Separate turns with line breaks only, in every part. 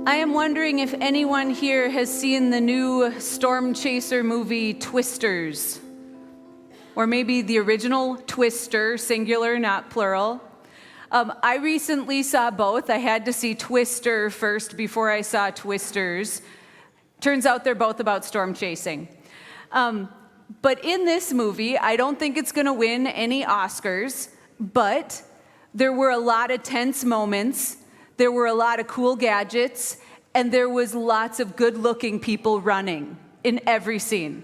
I am wondering if anyone here has seen the new Storm Chaser movie, Twisters. Or maybe the original Twister, singular, not plural. I recently saw both. I had to see Twister first before I saw Twisters. Turns out they're both about storm chasing. But in this movie, I don't think it's going to win any Oscars, but there were a lot of tense moments, there were a lot of cool gadgets, and there was lots of good-looking people running in every scene.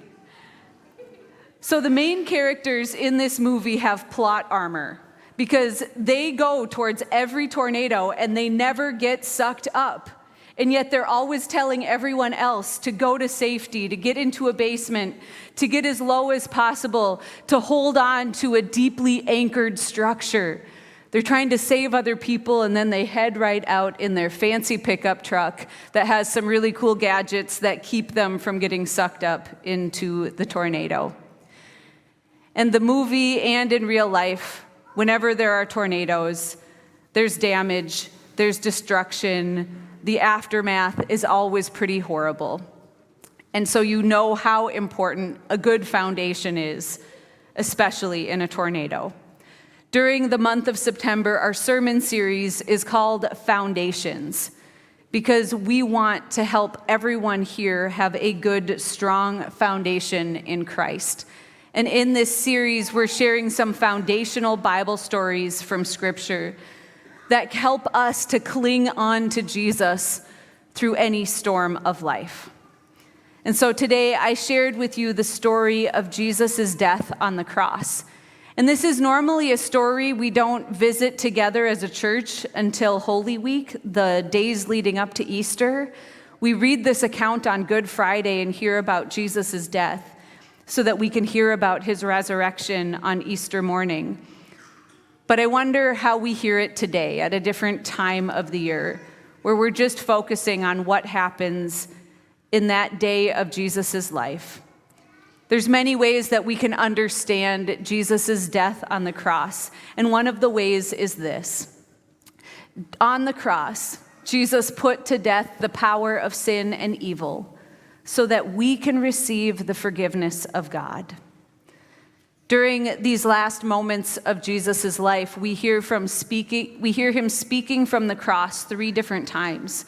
So the main characters in this movie have plot armor because they go towards every tornado and they never get sucked up. And yet they're always telling everyone else to go to safety, to get into a basement, to get as low as possible, to hold on to a deeply anchored structure. They're trying to save other people, and then they head right out in their fancy pickup truck that has some really cool gadgets that keep them from getting sucked up into the tornado. And the movie and in real life, whenever there are tornadoes, there's damage, there's destruction. The aftermath is always pretty horrible. And so you know how important a good foundation is, especially in a tornado. During the month of September, our sermon series is called Foundations, because we want to help everyone here have a good, strong foundation in Christ. And in this series, we're sharing some foundational Bible stories from Scripture that help us to cling on to Jesus through any storm of life. And so today I shared with you the story of Jesus' death on the cross. And this is normally a story we don't visit together as a church until Holy Week, the days leading up to Easter. We read this account on Good Friday and hear about Jesus' death so that we can hear about his resurrection on Easter morning. But I wonder how we hear it today at a different time of the year, where we're just focusing on what happens in that day of Jesus' life. There's many ways that we can understand Jesus' death on the cross, and one of the ways is this. On the cross, Jesus put to death the power of sin and evil so that we can receive the forgiveness of God. During these last moments of Jesus' life, we hear him speaking from the cross 3 different times.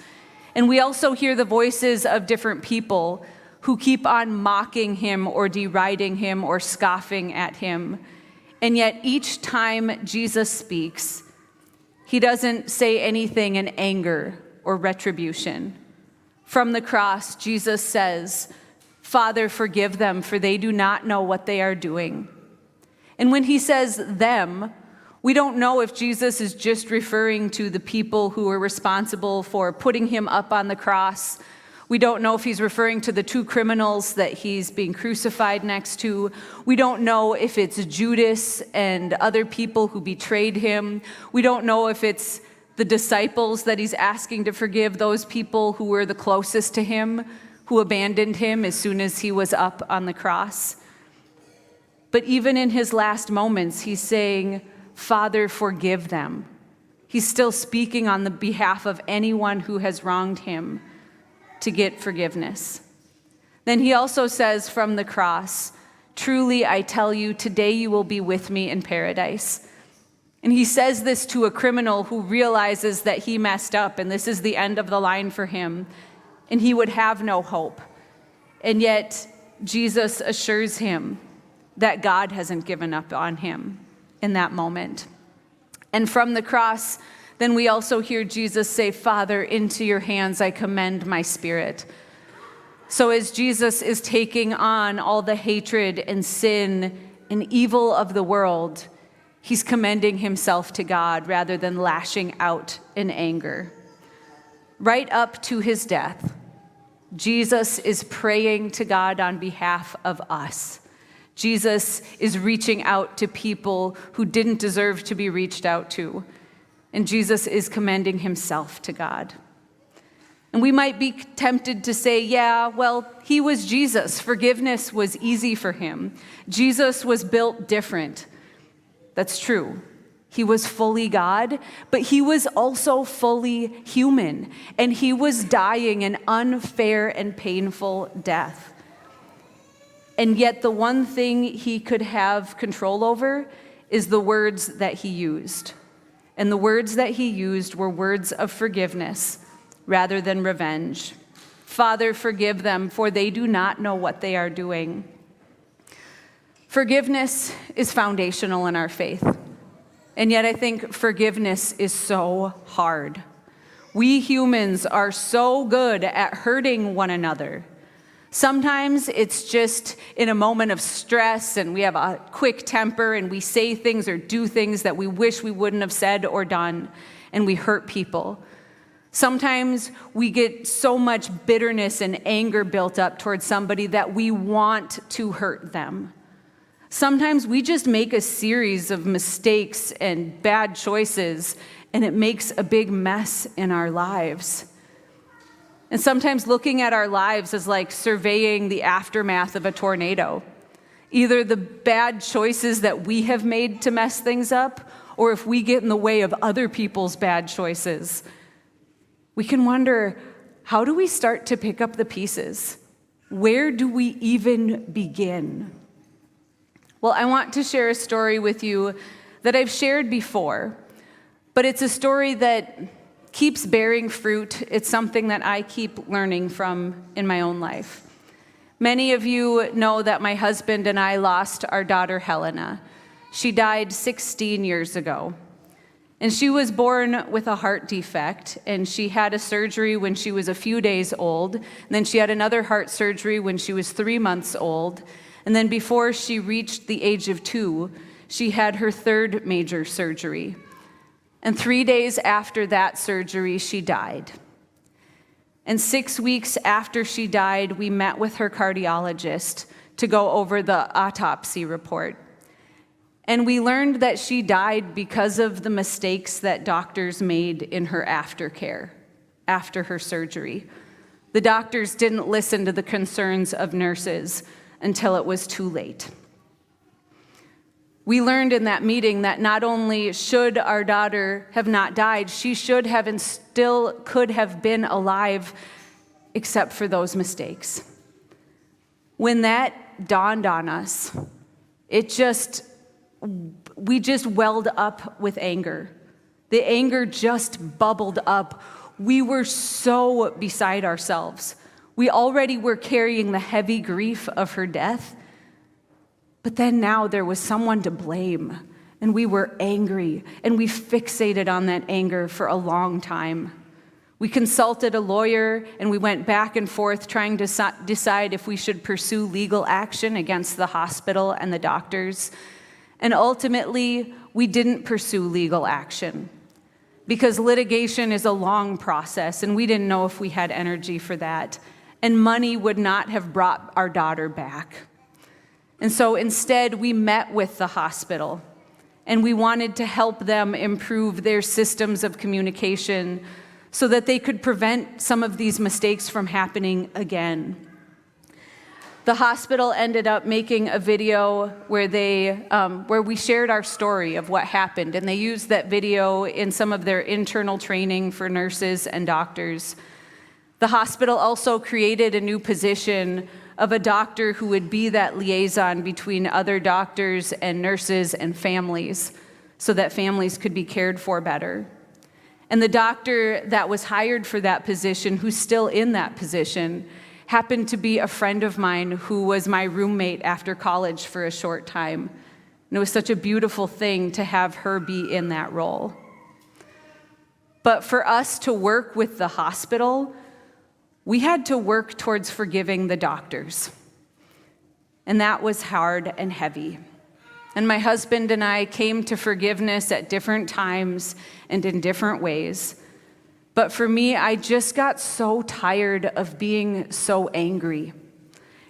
And we also hear the voices of different people who keep on mocking him or deriding him or scoffing at him. And yet each time Jesus speaks, he doesn't say anything in anger or retribution. From the cross, Jesus says, "Father, forgive them, for they do not know what they are doing." And when he says them, we don't know if Jesus is just referring to the people who were responsible for putting him up on the cross. We don't know if he's referring to the 2 criminals that he's being crucified next to. We don't know if it's Judas and other people who betrayed him. We don't know if it's the disciples that he's asking to forgive, those people who were the closest to him, who abandoned him as soon as he was up on the cross. But even in his last moments, he's saying, "Father, forgive them." He's still speaking on the behalf of anyone who has wronged him to get forgiveness. Then he also says from the cross, "Truly I tell you, today you will be with me in paradise." And he says this to a criminal who realizes that he messed up and this is the end of the line for him, and he would have no hope. And yet Jesus assures him that God hasn't given up on him in that moment. And from the cross, then we also hear Jesus say, "Father, into your hands I commend my spirit." So as Jesus is taking on all the hatred and sin and evil of the world, he's commending himself to God rather than lashing out in anger. Right up to his death, Jesus is praying to God on behalf of us. Jesus is reaching out to people who didn't deserve to be reached out to. And Jesus is commending himself to God. And we might be tempted to say, yeah, well, he was Jesus. Forgiveness was easy for him. Jesus was built different. That's true. He was fully God, but he was also fully human, and he was dying an unfair and painful death. And yet the one thing he could have control over is the words that he used. And the words that he used were words of forgiveness rather than revenge. Father, forgive them, for they do not know what they are doing. Forgiveness is foundational in our faith. And yet I think forgiveness is so hard. We humans are so good at hurting one another. Sometimes it's just in a moment of stress and we have a quick temper and we say things or do things that we wish we wouldn't have said or done, and we hurt people. Sometimes we get so much bitterness and anger built up towards somebody that we want to hurt them. Sometimes we just make a series of mistakes and bad choices, and it makes a big mess in our lives. And sometimes looking at our lives is like surveying the aftermath of a tornado. Either the bad choices that we have made to mess things up, or if we get in the way of other people's bad choices. We can wonder, how do we start to pick up the pieces? Where do we even begin? Well, I want to share a story with you that I've shared before, but it's a story that keeps bearing fruit. It's something that I keep learning from in my own life. Many of you know that my husband and I lost our daughter, Helena. She died 16 years ago. And she was born with a heart defect, and she had a surgery when she was a few days old. And then she had another heart surgery when she was 3 months old. And then before she reached the age of 2, she had her third major surgery. And 3 days after that surgery, she died. And 6 weeks after she died, we met with her cardiologist to go over the autopsy report. And we learned that she died because of the mistakes that doctors made in her aftercare after her surgery. The doctors didn't listen to the concerns of nurses until it was too late. We learned in that meeting that not only should our daughter have not died, she should have and still could have been alive, except for those mistakes. When that dawned on us, we just welled up with anger. The anger just bubbled up. We were so beside ourselves. We already were carrying the heavy grief of her death, but then now there was someone to blame, and we were angry, and we fixated on that anger for a long time. We consulted a lawyer, and we went back and forth trying to decide if we should pursue legal action against the hospital and the doctors. And ultimately, we didn't pursue legal action because litigation is a long process, and we didn't know if we had energy for that. And money would not have brought our daughter back. And so instead, we met with the hospital, and we wanted to help them improve their systems of communication so that they could prevent some of these mistakes from happening again. The hospital ended up making a video where we shared our story of what happened, and they used that video in some of their internal training for nurses and doctors. The hospital also created a new position of a doctor who would be that liaison between other doctors and nurses and families so that families could be cared for better. And the doctor that was hired for that position, who's still in that position, happened to be a friend of mine who was my roommate after college for a short time. And it was such a beautiful thing to have her be in that role. But for us to work with the hospital, we had to work towards forgiving the doctors. And that was hard and heavy. And my husband and I came to forgiveness at different times and in different ways. But for me, I just got so tired of being so angry.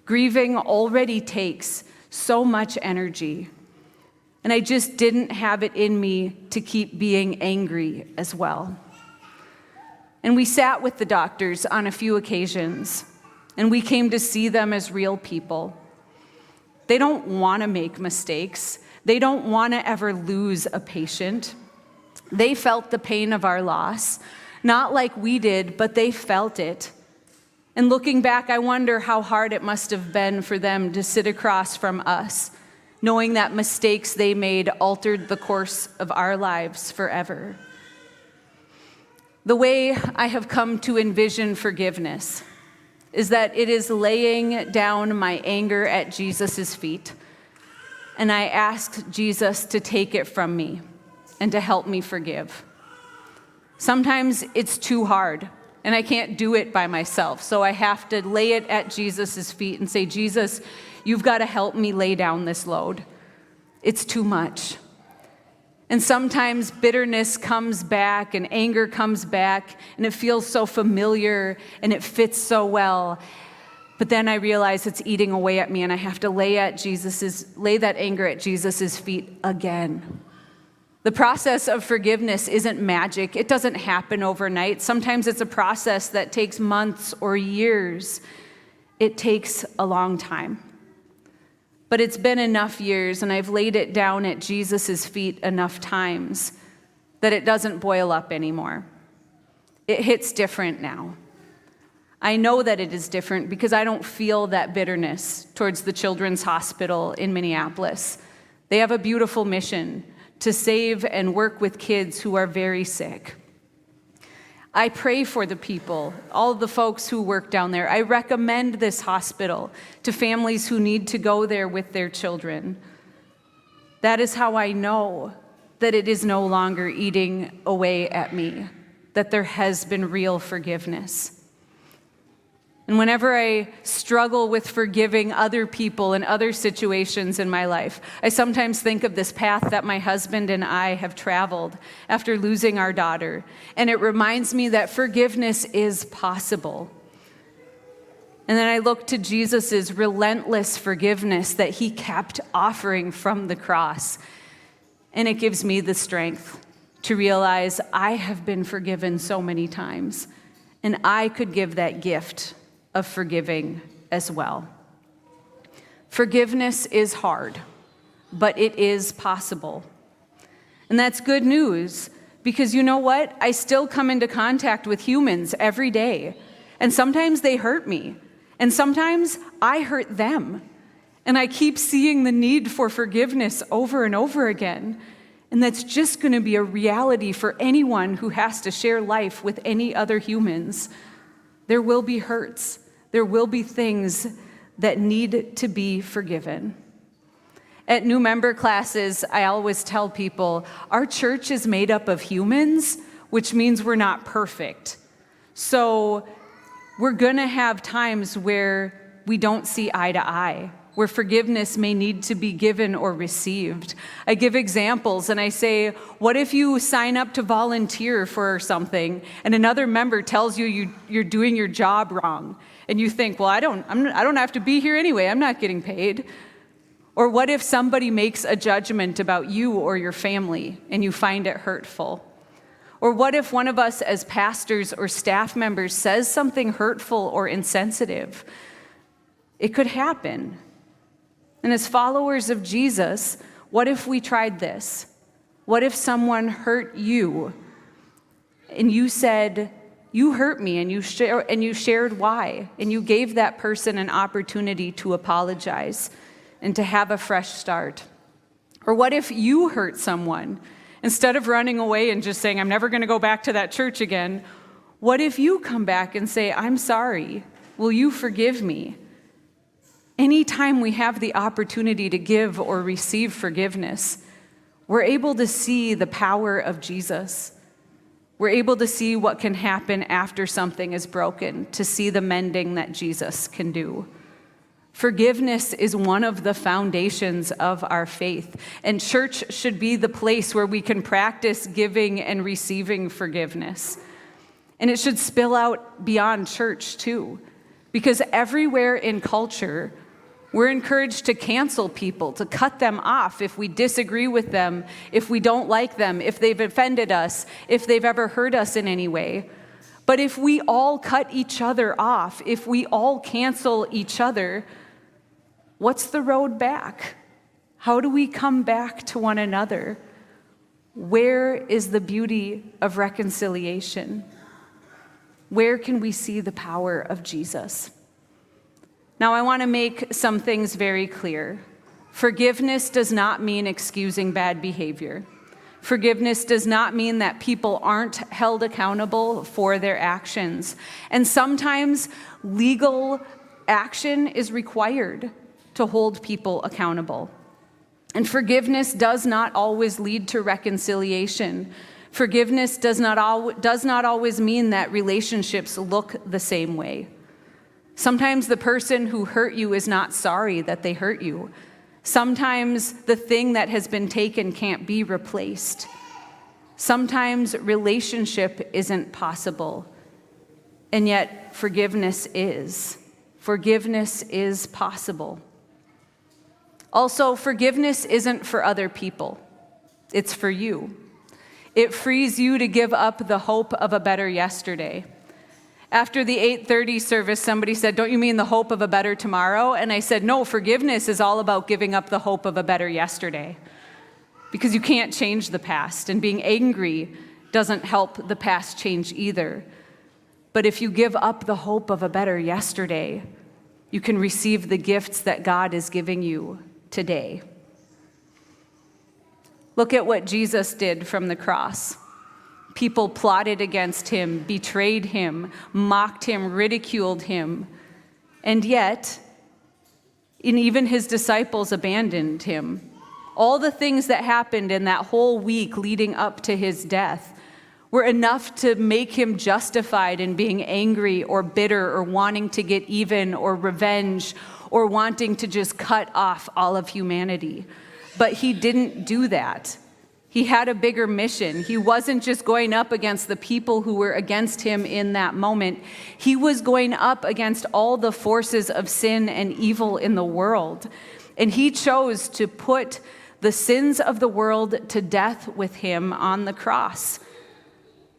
Grieving already takes so much energy. And I just didn't have it in me to keep being angry as well. And we sat with the doctors on a few occasions, and we came to see them as real people. They don't want to make mistakes. They don't want to ever lose a patient. They felt the pain of our loss, not like we did, but they felt it. And looking back, I wonder how hard it must have been for them to sit across from us, knowing that mistakes they made altered the course of our lives forever. The way I have come to envision forgiveness is that it is laying down my anger at Jesus' feet, and I ask Jesus to take it from me and to help me forgive. Sometimes it's too hard, and I can't do it by myself, so I have to lay it at Jesus' feet and say, Jesus, you've got to help me lay down this load. It's too much. And sometimes bitterness comes back and anger comes back, and it feels so familiar and it fits so well. But then I realize it's eating away at me, and I have to lay that anger at Jesus' feet again. The process of forgiveness isn't magic. It doesn't happen overnight. Sometimes it's a process that takes months or years. It takes a long time. But it's been enough years, and I've laid it down at Jesus' feet enough times that it doesn't boil up anymore. It hits different now. I know that it is different because I don't feel that bitterness towards the Children's Hospital in Minneapolis. They have a beautiful mission to save and work with kids who are very sick. I pray for the people, all of the folks who work down there. I recommend this hospital to families who need to go there with their children. That is how I know that it is no longer eating away at me, that there has been real forgiveness. And whenever I struggle with forgiving other people in other situations in my life, I sometimes think of this path that my husband and I have traveled after losing our daughter. And it reminds me that forgiveness is possible. And then I look to Jesus' relentless forgiveness that he kept offering from the cross. And it gives me the strength to realize I have been forgiven so many times, and I could give that gift of forgiving as well. Forgiveness is hard, but it is possible. And that's good news, because you know what? I still come into contact with humans every day, and sometimes they hurt me, and sometimes I hurt them. And I keep seeing the need for forgiveness over and over again. And that's just going to be a reality for anyone who has to share life with any other humans. There will be hurts. There will be things that need to be forgiven. At new member classes, I always tell people, our church is made up of humans, which means we're not perfect. So we're going to have times where we don't see eye to eye, where forgiveness may need to be given or received. I give examples and I say, what if you sign up to volunteer for something and another member tells you you're doing your job wrong? And you think, well, I don't have to be here anyway. I'm not getting paid. Or what if somebody makes a judgment about you or your family and you find it hurtful? Or what if one of us as pastors or staff members says something hurtful or insensitive? It could happen. And as followers of Jesus, what if we tried this? What if someone hurt you and you said, you hurt me, and you shared why, and you gave that person an opportunity to apologize and to have a fresh start? Or what if you hurt someone? Instead of running away and just saying, I'm never going to go back to that church again, what if you come back and say, I'm sorry, will you forgive me? Anytime we have the opportunity to give or receive forgiveness, we're able to see the power of Jesus. We're able to see what can happen after something is broken, to see the mending that Jesus can do. Forgiveness is one of the foundations of our faith, and church should be the place where we can practice giving and receiving forgiveness. And it should spill out beyond church too, because everywhere in culture, we're encouraged to cancel people, to cut them off if we disagree with them, if we don't like them, if they've offended us, if they've ever hurt us in any way. But if we all cut each other off, if we all cancel each other, what's the road back? How do we come back to one another? Where is the beauty of reconciliation? Where can we see the power of Jesus? Now, I want to make some things very clear. Forgiveness does not mean excusing bad behavior. Forgiveness does not mean that people aren't held accountable for their actions. And sometimes legal action is required to hold people accountable. And forgiveness does not always lead to reconciliation. Forgiveness does not always mean that relationships look the same way. Sometimes the person who hurt you is not sorry that they hurt you. Sometimes the thing that has been taken can't be replaced. Sometimes relationship isn't possible. And yet forgiveness is. Forgiveness is possible. Also, forgiveness isn't for other people. It's for you. It frees you to give up the hope of a better yesterday. After the 8:30 service, somebody said, "Don't you mean the hope of a better tomorrow?" And I said, "No, forgiveness is all about giving up the hope of a better yesterday." Because you can't change the past, and being angry doesn't help the past change either. But if you give up the hope of a better yesterday, you can receive the gifts that God is giving you today. Look at what Jesus did from the cross. People plotted against him, betrayed him, mocked him, ridiculed him, and yet, and even his disciples abandoned him. All the things that happened in that whole week leading up to his death were enough to make him justified in being angry or bitter or wanting to get even or revenge or wanting to just cut off all of humanity. But he didn't do that. He had a bigger mission. He wasn't just going up against the people who were against him in that moment. He was going up against all the forces of sin and evil in the world. And he chose to put the sins of the world to death with him on the cross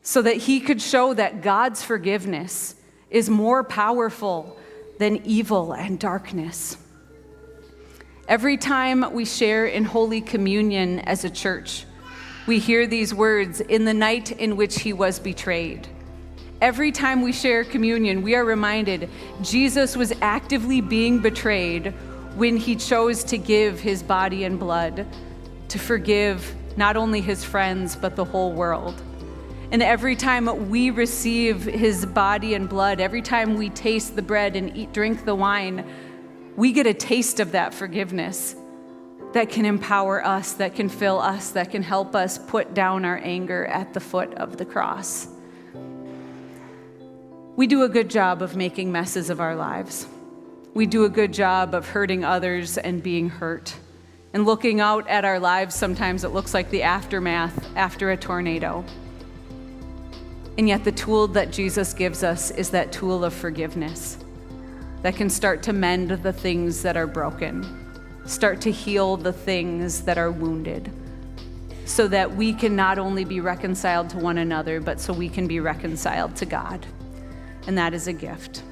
so that he could show that God's forgiveness is more powerful than evil and darkness. Every time we share in Holy Communion as a church, we hear these words, "in the night in which he was betrayed." Every time we share communion, we are reminded Jesus was actively being betrayed when he chose to give his body and blood to forgive not only his friends, but the whole world. And every time we receive his body and blood, every time we taste the bread and drink the wine, we get a taste of that forgiveness that can empower us, that can fill us, that can help us put down our anger at the foot of the cross. We do a good job of making messes of our lives. We do a good job of hurting others and being hurt. And looking out at our lives, sometimes it looks like the aftermath after a tornado. And yet the tool that Jesus gives us is that tool of forgiveness that can start to mend the things that are broken, start to heal the things that are wounded, so that we can not only be reconciled to one another, but so we can be reconciled to God. And that is a gift.